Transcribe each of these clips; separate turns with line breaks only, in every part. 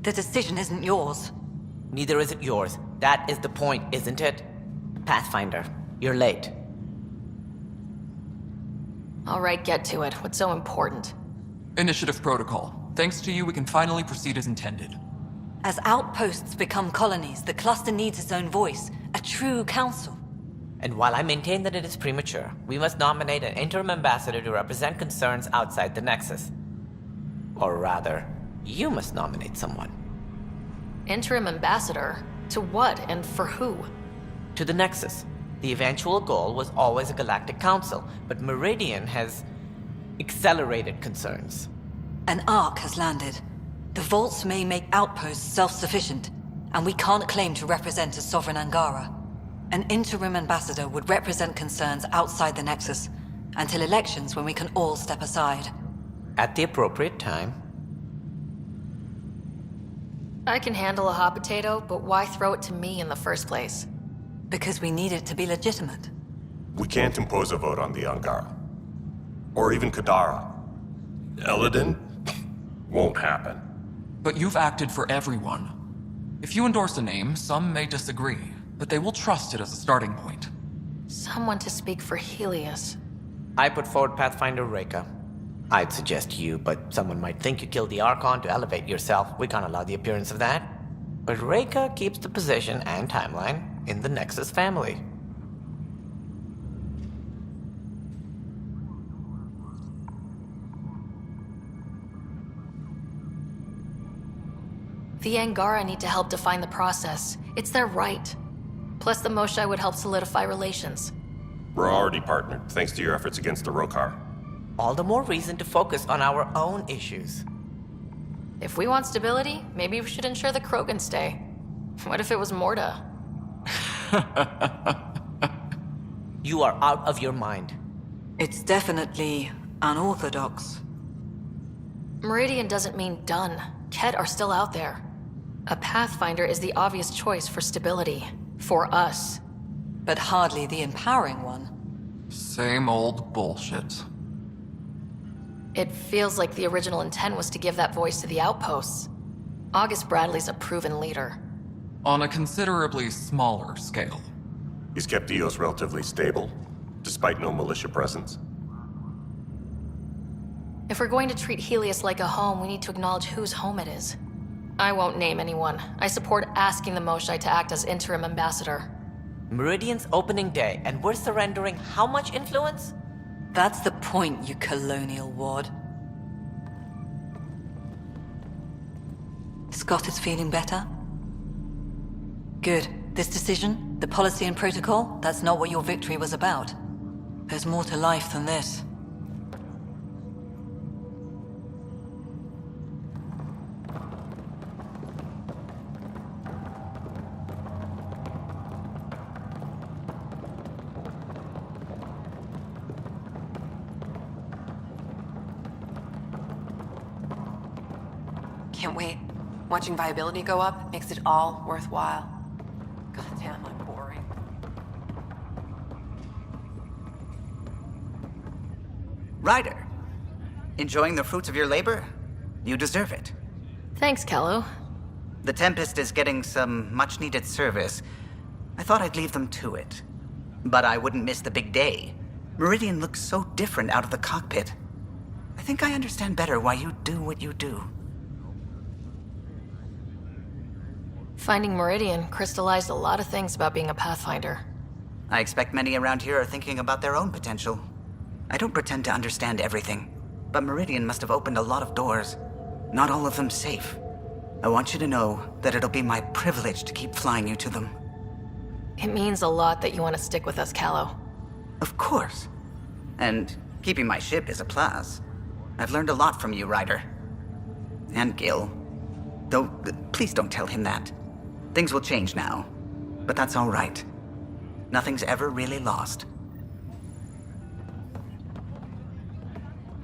The decision isn't yours.
Neither is it yours. That is the point, isn't it? Pathfinder, you're late.
All right, get to it. What's so important?
Initiative protocol. Thanks to you, we can finally proceed as intended.
As outposts become colonies, the cluster needs its own voice, a true council.
And while I maintain that it is premature, we must nominate an interim ambassador to represent concerns outside the Nexus. Or rather, you must nominate someone.
Interim ambassador? To what and for who?
To the Nexus. The eventual goal was always a galactic council, but Meridian has accelerated concerns.
An arc has landed. The vaults may make outposts self-sufficient, and we can't claim to represent a sovereign Angara. An interim ambassador would represent concerns outside the Nexus, until elections when we can all step aside.
At the appropriate time.
I can handle a hot potato, but why throw it to me in the first place?
Because we need it to be legitimate.
We can't impose a vote on the Angara. Or even Kadara. Eladin? Won't happen.
But you've acted for everyone. If you endorse a name, some may disagree, but they will trust it as a starting point.
Someone to speak for Helios.
I put forward Pathfinder Reka. I'd suggest you, but someone might think you killed the Archon to elevate yourself. We can't allow the appearance of that. But Reka keeps the position and timeline in the Nexus family.
The Angara need to help define the process. It's their right. Plus the Moshae would help solidify relations.
We're already partnered, thanks to your efforts against the Rokar.
All the more reason to focus on our own issues.
If we want stability, maybe we should ensure the Krogan stay. What if it was Morda?
You are out of your mind.
It's definitely unorthodox.
Meridian doesn't mean done. Kett are still out there. A Pathfinder is the obvious choice for stability. For us.
But hardly the empowering one.
Same old bullshit.
It feels like the original intent was to give that voice to the outposts. August Bradley's a proven leader.
On a considerably smaller scale.
He's kept EOS relatively stable, despite no militia presence.
If we're going to treat Helios like a home, we need to acknowledge whose home it is. I won't name anyone. I support asking the Moshae to act as interim ambassador.
Meridian's opening day, and we're surrendering how much influence?
That's the point, you colonial ward. Scott is feeling better? Good. This decision, the policy and protocol, that's not what your victory was about. There's more to life than this.
Can't wait. Watching viability go up makes it all worthwhile. Goddamn, I'm boring.
Ryder, enjoying the fruits of your labor? You deserve it.
Thanks, Kello.
The Tempest is getting some much-needed service. I thought I'd leave them to it. But I wouldn't miss the big day. Meridian looks so different out of the cockpit. I think I understand better why you do what you do.
Finding Meridian crystallized a lot of things about being a Pathfinder.
I expect many around here are thinking about their own potential. I don't pretend to understand everything, but Meridian must have opened a lot of doors. Not all of them safe. I want you to know that it'll be my privilege to keep flying you to them.
It means a lot that you want to stick with us, Callow.
Of course. And keeping my ship is a plus. I've learned a lot from you, Ryder. And Gil. Though, please don't tell him that. Things will change now. But that's all right. Nothing's ever really lost.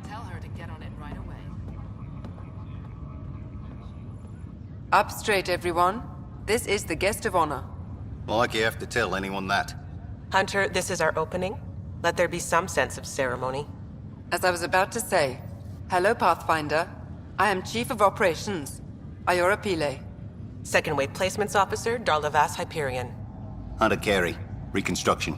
Tell her to get on it right away. Up straight, everyone. This is the guest of honor.
Like you have to tell anyone that.
Hunter, this is our opening. Let there be some sense of ceremony.
As I was about to say, hello, Pathfinder. I am Chief of Operations. Iora Pile.
Second Wave Placements Officer, Darlavas Hyperion.
Hunter Carey, reconstruction.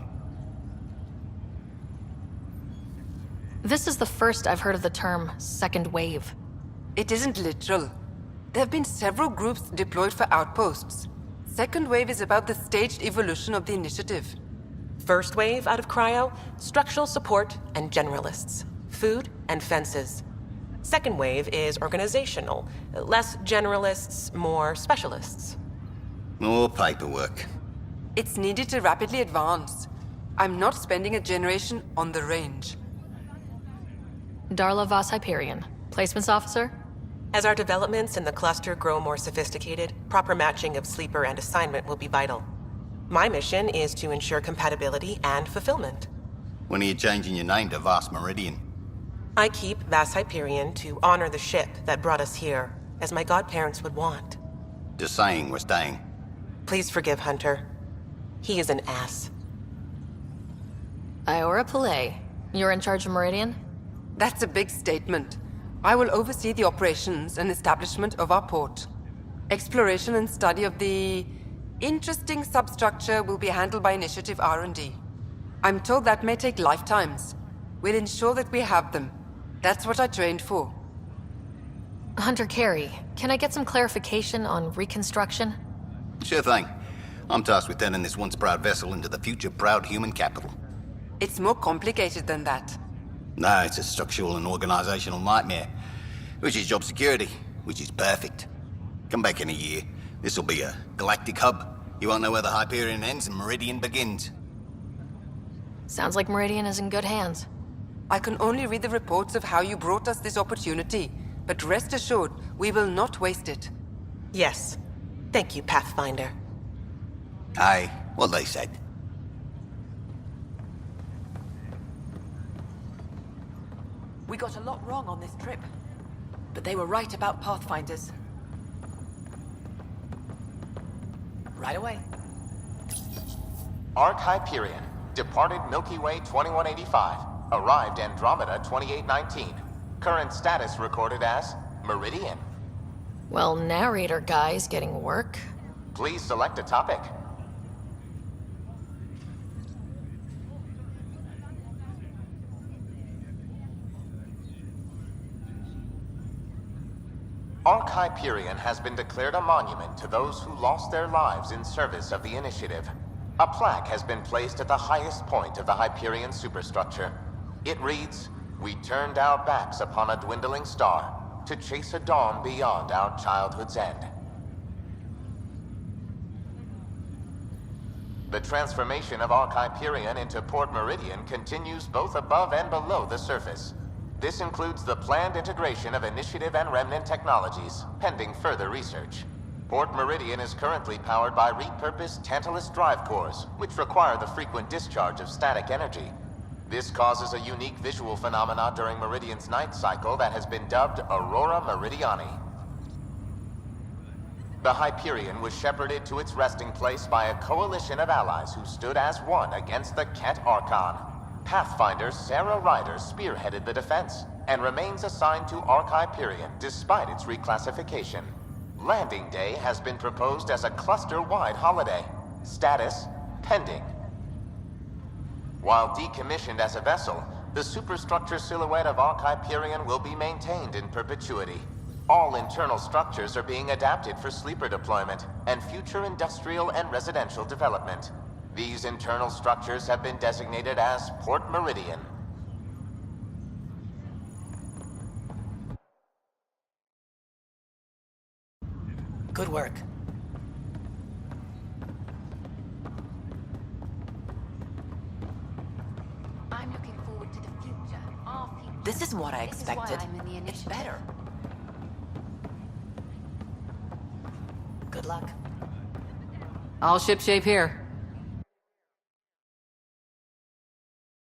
This is the first I've heard of the term second wave.
It isn't literal. There have been several groups deployed for outposts. Second Wave is about the staged evolution of the initiative.
First Wave out of Cryo, structural support and generalists. Food and fences. Second Wave is organizational. Less generalists, more specialists.
More paperwork.
It's needed to rapidly advance. I'm not spending a generation on the range.
Darlavas Hyperion. Placements officer?
As our developments in the cluster grow more sophisticated, proper matching of sleeper and assignment will be vital. My mission is to ensure compatibility and fulfillment.
When are you changing your name to Vast Meridian?
I keep Vas Hyperion to honor the ship that brought us here, as my godparents would want.
Just saying we're staying.
Please forgive Hunter. He is an ass.
Iora Pile. You're in charge of Meridian?
That's a big statement. I will oversee the operations and establishment of our port. Exploration and study of the interesting substructure will be handled by Initiative R&D. I'm told that may take lifetimes. We'll ensure that we have them. That's what I trained for.
Hunter Carey, can I get some clarification on reconstruction?
Sure thing. I'm tasked with turning this once proud vessel into the future proud human capital.
It's more complicated than that.
No, it's a structural and organizational nightmare. Which is job security, which is perfect. Come back in a year. This'll be a galactic hub. You won't know where the Hyperion ends and Meridian begins.
Sounds like Meridian is in good hands.
I can only read the reports of how you brought us this opportunity, but rest assured, we will not waste it.
Yes. Thank you, Pathfinder.
Aye, what they said.
We got a lot wrong on this trip, but they were right about Pathfinders. Right away.
Arc Hyperion, departed Milky Way 2185, arrived Andromeda 2819. Current status recorded as Meridian.
Well, narrator guy's getting work.
Please select a topic. Arc Hyperion has been declared a monument to those who lost their lives in service of the Initiative. A plaque has been placed at the highest point of the Hyperion superstructure. It reads, "We turned our backs upon a dwindling star to chase a dawn beyond our childhood's end." The transformation of Arc Hyperion into Port Meridian continues both above and below the surface. This includes the planned integration of Initiative and Remnant technologies, pending further research. Port Meridian is currently powered by repurposed Tantalus drive cores, which require the frequent discharge of static energy. This causes a unique visual phenomena during Meridian's night cycle that has been dubbed Aurora Meridiani. The Hyperion was shepherded to its resting place by a coalition of allies who stood as one against the Ket Archon. Pathfinder Sarah Ryder spearheaded the defense, and remains assigned to Arc Hyperion despite its reclassification. Landing Day has been proposed as a cluster-wide holiday. Status, pending. While decommissioned as a vessel, the superstructure silhouette of Arc Hyperion will be maintained in perpetuity. All internal structures are being adapted for sleeper deployment and future industrial and residential development. These internal structures have been designated as Port Meridian.
Good work.
I'm looking forward to the future. Our future.
This isn't what I expected.
This is why I'm in the
It's
initiative.
better. Good luck.
All shipshape here.